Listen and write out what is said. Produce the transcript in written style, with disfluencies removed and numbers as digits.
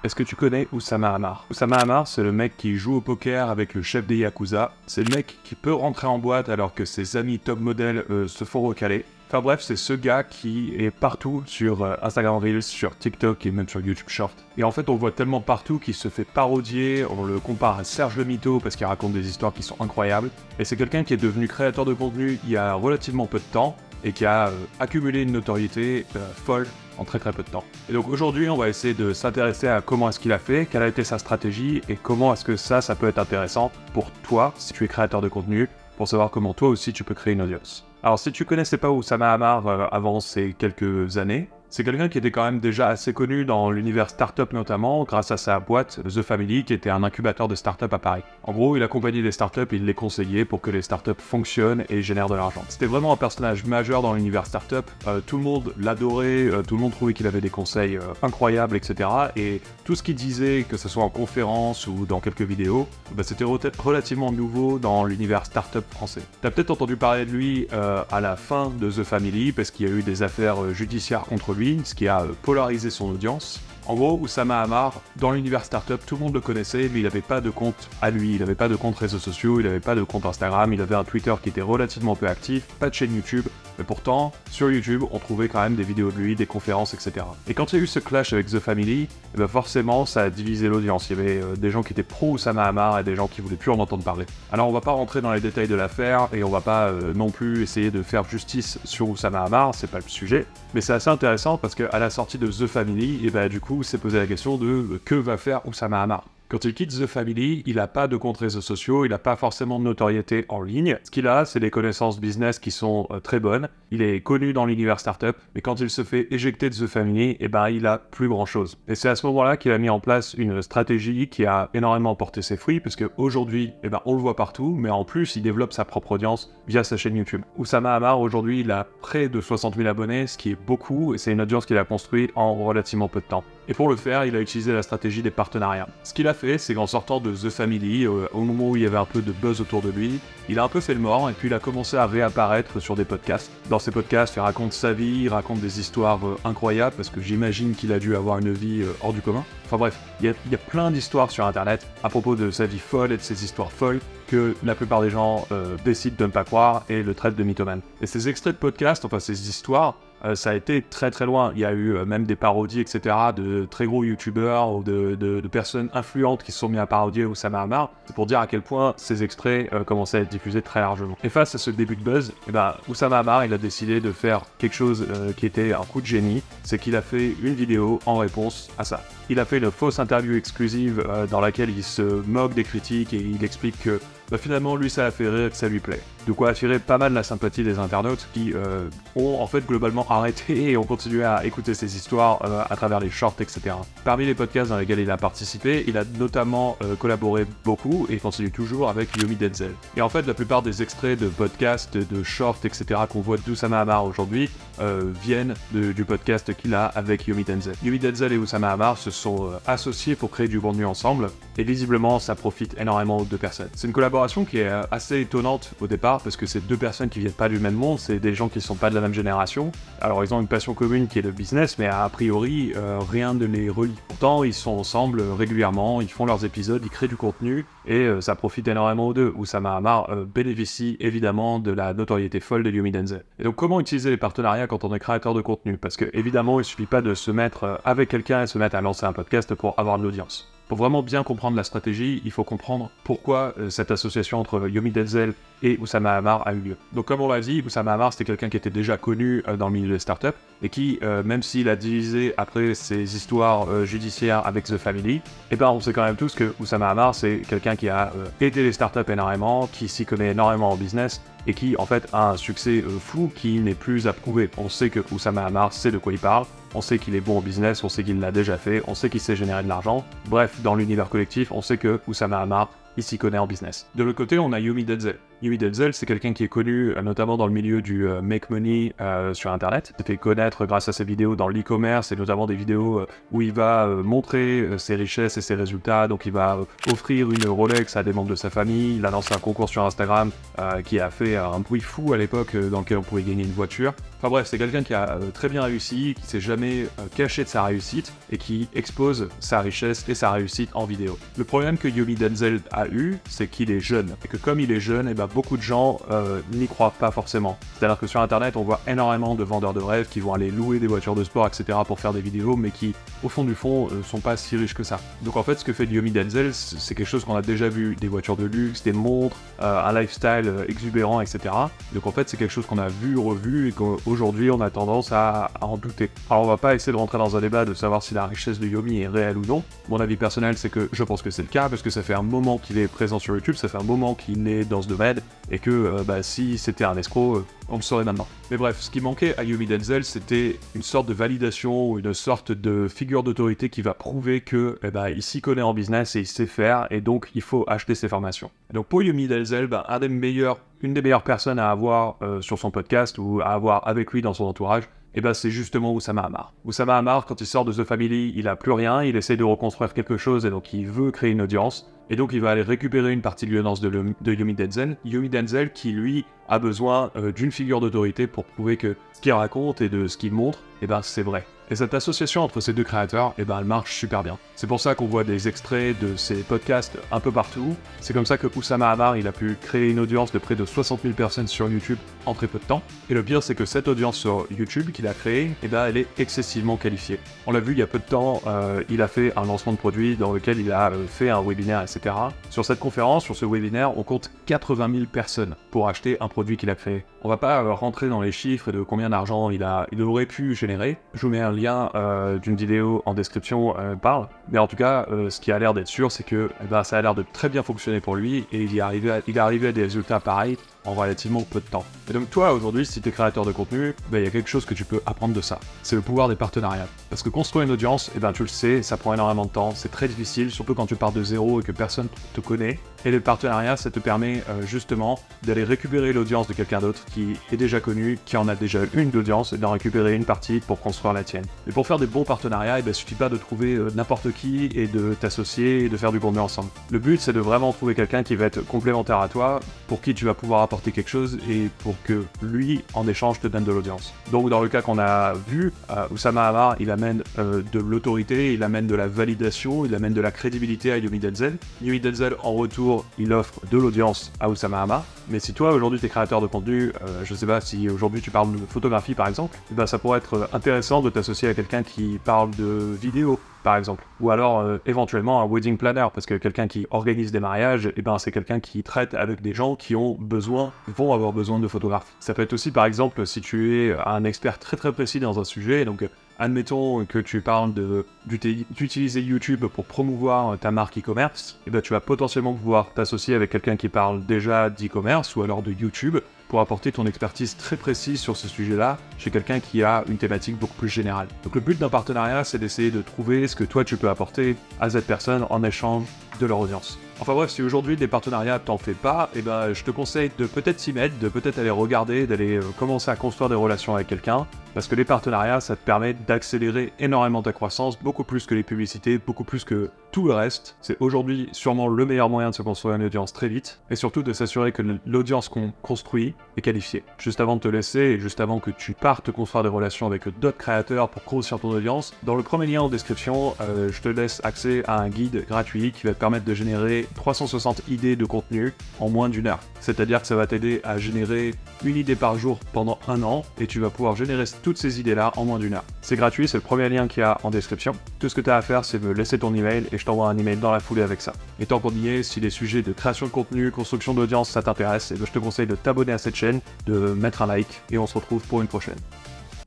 Est-ce que tu connais Oussama Ammar? Oussama Ammar, c'est le mec qui joue au poker avec le chef des Yakuza. C'est le mec qui peut rentrer en boîte alors que ses amis top modèles se font recaler. Enfin bref, c'est ce gars qui est partout sur Instagram Reels, sur TikTok et même sur YouTube Short. Et en fait, on le voit tellement partout qu'il se fait parodier, on le compare à Serge le Mito parce qu'il raconte des histoires qui sont incroyables. Et c'est quelqu'un qui est devenu créateur de contenu il y a relativement peu de temps et qui a accumulé une notoriété folle en très peu de temps. Et donc aujourd'hui, on va essayer de s'intéresser à comment est-ce qu'il a fait, quelle a été sa stratégie et comment est-ce que ça peut être intéressant pour toi si tu es créateur de contenu, pour savoir comment toi aussi tu peux créer une audience. Alors si tu connaissais pas Oussama Ammar avant ces quelques années, c'est quelqu'un qui était quand même déjà assez connu dans l'univers startup notamment, grâce à sa boîte The Family, qui était un incubateur de startup à Paris. En gros, il accompagnait des startups et il les conseillait pour que les startups fonctionnent et génèrent de l'argent. C'était vraiment un personnage majeur dans l'univers startup, tout le monde l'adorait, tout le monde trouvait qu'il avait des conseils incroyables, etc. Et tout ce qu'il disait, que ce soit en conférence ou dans quelques vidéos, c'était relativement nouveau dans l'univers startup français. T'as peut-être entendu parler de lui à la fin de The Family, parce qu'il y a eu des affaires judiciaires contre lui, ce qui a polarisé son audience. En gros, Oussama Ammar, dans l'univers startup, tout le monde le connaissait, mais il n'avait pas de compte à lui, il n'avait pas de compte réseaux sociaux, il n'avait pas de compte Instagram, il avait un Twitter qui était relativement peu actif, pas de chaîne YouTube, mais pourtant, sur YouTube, on trouvait quand même des vidéos de lui, des conférences, etc. Et quand il y a eu ce clash avec The Family, forcément, ça a divisé l'audience. Il y avait des gens qui étaient pro Oussama Ammar et des gens qui voulaient plus en entendre parler. Alors on va pas rentrer dans les détails de l'affaire, et on va pas non plus essayer de faire justice sur Oussama Ammar, c'est pas le sujet, mais c'est assez intéressant parce qu'à la sortie de The Family, et du coup, s'est posé la question de que va faire Oussama Ammar. Quand il quitte The Family, il n'a pas de compte réseaux sociaux, il n'a pas forcément de notoriété en ligne. Ce qu'il a, c'est des connaissances business qui sont très bonnes. Il est connu dans l'univers startup, mais quand il se fait éjecter de The Family, il a plus grand chose. Et c'est à ce moment-là qu'il a mis en place une stratégie qui a énormément porté ses fruits, parce qu'aujourd'hui, on le voit partout, mais en plus, il développe sa propre audience via sa chaîne YouTube. Oussama Ammar, aujourd'hui, il a près de 60 000 abonnés, ce qui est beaucoup, et c'est une audience qu'il a construite en relativement peu de temps. Et pour le faire, il a utilisé la stratégie des partenariats. Ce qu'il a fait, c'est qu'en sortant de The Family, au moment où il y avait un peu de buzz autour de lui, il a un peu fait le mort, et puis il a commencé à réapparaître sur des podcasts. Dans ces podcasts, il raconte sa vie, il raconte des histoires incroyables, parce que j'imagine qu'il a dû avoir une vie hors du commun. Enfin bref, il y a plein d'histoires sur internet à propos de sa vie folle et de ses histoires folles que la plupart des gens décident de ne pas croire et le traitent de mythomane. Et ces extraits de podcasts, enfin ces histoires, ça a été très loin. Il y a eu même des parodies, etc., de très gros youtubeurs ou de personnes influentes qui se sont mis à parodier Oussama Ammar. C'est pour dire à quel point ces extraits commençaient à être diffusés très largement. Et face à ce début de buzz, Oussama Ammar, il a décidé de faire quelque chose qui était un coup de génie, c'est qu'il a fait une vidéo en réponse à ça. Il a fait une fausse interview exclusive dans laquelle il se moque des critiques et il explique que finalement lui ça l'a fait rire et que ça lui plaît. De quoi attirer pas mal la sympathie des internautes qui ont en fait globalement arrêté et ont continué à écouter ses histoires à travers les shorts, etc. Parmi les podcasts dans lesquels il a participé, il a notamment collaboré beaucoup et continue toujours avec Yomi Denzel. Et en fait la plupart des extraits de podcasts, de shorts, etc. qu'on voit d'Oussama Ammar aujourd'hui viennent du podcast qu'il a avec Yomi Denzel. Yomi Denzel et Oussama Ammar se sont associés pour créer du contenu ensemble et visiblement ça profite énormément de personnes. C'est une collaboration qui est assez étonnante au départ parce que c'est deux personnes qui viennent pas du même monde, c'est des gens qui sont pas de la même génération. Alors ils ont une passion commune qui est le business, mais a priori rien ne les relie. Pourtant ils sont ensemble régulièrement, ils font leurs épisodes, ils créent du contenu et ça profite énormément aux deux. Oussama Ammar bénéficie évidemment de la notoriété folle de Yomi Denzel. Et donc comment utiliser les partenariats quand on est créateur de contenu? Parce que évidemment il suffit pas de se mettre avec quelqu'un et se mettre à lancer un podcast pour avoir de l'audience. Pour vraiment bien comprendre la stratégie, il faut comprendre pourquoi cette association entre Yomi Denzel et Oussama Ammar a eu lieu. Donc comme on l'a dit, Oussama Ammar c'était quelqu'un qui était déjà connu dans le milieu des startups et qui, même s'il a divisé après ses histoires judiciaires avec The Family, on sait quand même tous que Oussama Ammar c'est quelqu'un qui a aidé les startups énormément, qui s'y connaît énormément en business et qui en fait a un succès fou qui n'est plus à prouver. On sait que Oussama Ammar sait de quoi il parle, on sait qu'il est bon au business, on sait qu'il l'a déjà fait, on sait qu'il sait générer de l'argent. Bref, dans l'univers collectif, on sait que Oussama Ammar, il s'y connaît en business. De l'autre côté, on a Yomi Denzel. Yumi Denzel, c'est quelqu'un qui est connu notamment dans le milieu du make money sur internet. Il s'est fait connaître grâce à ses vidéos dans l'e-commerce et notamment des vidéos où il va montrer ses richesses et ses résultats. Donc il va offrir une Rolex à des membres de sa famille. Il a lancé un concours sur Instagram qui a fait un bruit fou à l'époque dans lequel on pouvait gagner une voiture. Enfin bref, c'est quelqu'un qui a très bien réussi, qui s'est jamais caché de sa réussite et qui expose sa richesse et sa réussite en vidéo. Le problème que Yumi Denzel a eu, c'est qu'il est jeune. Et que comme il est jeune, et ben beaucoup de gens n'y croient pas forcément. C'est-à-dire que sur internet, on voit énormément de vendeurs de rêves qui vont aller louer des voitures de sport, etc. pour faire des vidéos, mais qui, au fond du fond, sont pas si riches que ça. Donc en fait, ce que fait Yumi Denzel, c'est quelque chose qu'on a déjà vu. Des voitures de luxe, des montres, un lifestyle exubérant, etc. Donc en fait, c'est quelque chose qu'on a vu, revu, et qu'aujourd'hui, on a tendance à en douter. Alors on va pas essayer de rentrer dans un débat de savoir si la richesse de Yumi est réelle ou non. Mon avis personnel, c'est que je pense que c'est le cas, parce que ça fait un moment qu'il est présent sur YouTube, ça fait un moment qu'il est dans ce domaine, et que si c'était un escroc, on le saurait maintenant. Mais bref, ce qui manquait à Yumi Denzel, c'était une sorte de validation, ou une sorte de figure d'autorité qui va prouver que il s'y connaît en business et il sait faire, et donc il faut acheter ses formations. Et donc pour Yumi Denzel, une des meilleures personnes à avoir sur son podcast, ou à avoir avec lui dans son entourage, c'est justement Oussama Ammar. Oussama Ammar, quand il sort de The Family, il a plus rien, il essaie de reconstruire quelque chose, et donc il veut créer une audience. Et donc il va aller récupérer une partie de l'audience de Yumi Denzel. Yumi Denzel qui, lui, a besoin d'une figure d'autorité pour prouver que ce qu'il raconte et de ce qu'il montre, c'est vrai. Et cette association entre ces deux créateurs, elle marche super bien. C'est pour ça qu'on voit des extraits de ces podcasts un peu partout. C'est comme ça que Oussama Ammar, il a pu créer une audience de près de 60 000 personnes sur YouTube en très peu de temps. Et le pire, c'est que cette audience sur YouTube qu'il a créée, elle est excessivement qualifiée. On l'a vu il y a peu de temps, il a fait un lancement de produit dans lequel il a fait un webinaire, etc. Sur cette conférence, sur ce webinaire, on compte 80 000 personnes pour acheter un produit qu'il a créé. On va pas rentrer dans les chiffres de combien d'argent il aurait pu générer. Je vous mets un lien d'une vidéo en description parle. Mais en tout cas, ce qui a l'air d'être sûr, c'est que ça a l'air de très bien fonctionner pour lui et il est arrivé à des résultats pareils en relativement peu de temps. Et donc toi, aujourd'hui, si tu es créateur de contenu, il y a quelque chose que tu peux apprendre de ça. C'est le pouvoir des partenariats. Parce que construire une audience, tu le sais, ça prend énormément de temps, c'est très difficile, surtout quand tu pars de zéro et que personne te connaît. Et le partenariat, ça te permet justement d'aller récupérer l'audience de quelqu'un d'autre qui est déjà connu, qui en a déjà une d'audience, et d'en récupérer une partie pour construire la tienne. Et pour faire des bons partenariats, il suffit pas de trouver n'importe qui et de t'associer et de faire du contenu ensemble. Le but, c'est de vraiment trouver quelqu'un qui va être complémentaire à toi, pour qui tu vas pouvoir apporter quelque chose et pour que lui, en échange, te donne de l'audience. Donc dans le cas qu'on a vu, Oussama Ammar, il amène de l'autorité, il amène de la validation, il amène de la crédibilité à Yumi Denzel. Yumi Denzel, en retour, il offre de l'audience à Oussama Ammar. Mais si toi, aujourd'hui, tu es créateur de contenu, je sais pas, si aujourd'hui tu parles de photographie par exemple, ça pourrait être intéressant de t'associer à quelqu'un qui parle de vidéo, par exemple. Ou alors, éventuellement, un wedding planner, parce que quelqu'un qui organise des mariages, c'est quelqu'un qui traite avec des gens qui vont avoir besoin de photographes. Ça peut être aussi, par exemple, si tu es un expert très très précis dans un sujet, donc admettons que tu parles d'utiliser YouTube pour promouvoir ta marque e-commerce, tu vas potentiellement pouvoir t'associer avec quelqu'un qui parle déjà d'e-commerce ou alors de YouTube pour apporter ton expertise très précise sur ce sujet-là chez quelqu'un qui a une thématique beaucoup plus générale. Donc le but d'un partenariat, c'est d'essayer de trouver ce que toi tu peux apporter à cette personne en échange de leur audience. Enfin bref, si aujourd'hui des partenariats t'en fais pas, je te conseille de peut-être s'y mettre, de peut-être aller regarder, d'aller commencer à construire des relations avec quelqu'un, parce que les partenariats, ça te permet d'accélérer énormément ta croissance, beaucoup plus que les publicités, beaucoup plus que tout le reste. C'est aujourd'hui sûrement le meilleur moyen de se construire une audience très vite, et surtout de s'assurer que l'audience qu'on construit est qualifiée. Juste avant de te laisser, et juste avant que tu partes construire des relations avec d'autres créateurs pour grossir ton audience, dans le premier lien en description, je te laisse accès à un guide gratuit qui va te permettre de générer 360 idées de contenu en moins d'1 heure. C'est-à-dire que ça va t'aider à générer une idée par jour pendant 1 an, et tu vas pouvoir générer toutes ces idées-là en moins d'1 heure. C'est gratuit, c'est le premier lien qu'il y a en description. Tout ce que tu as à faire, c'est me laisser ton email, et je t'envoie un email dans la foulée avec ça. Et tant qu'on y est, si les sujets de création de contenu, construction d'audience, ça t'intéresse, je te conseille de t'abonner à cette chaîne, de mettre un like, et on se retrouve pour une prochaine.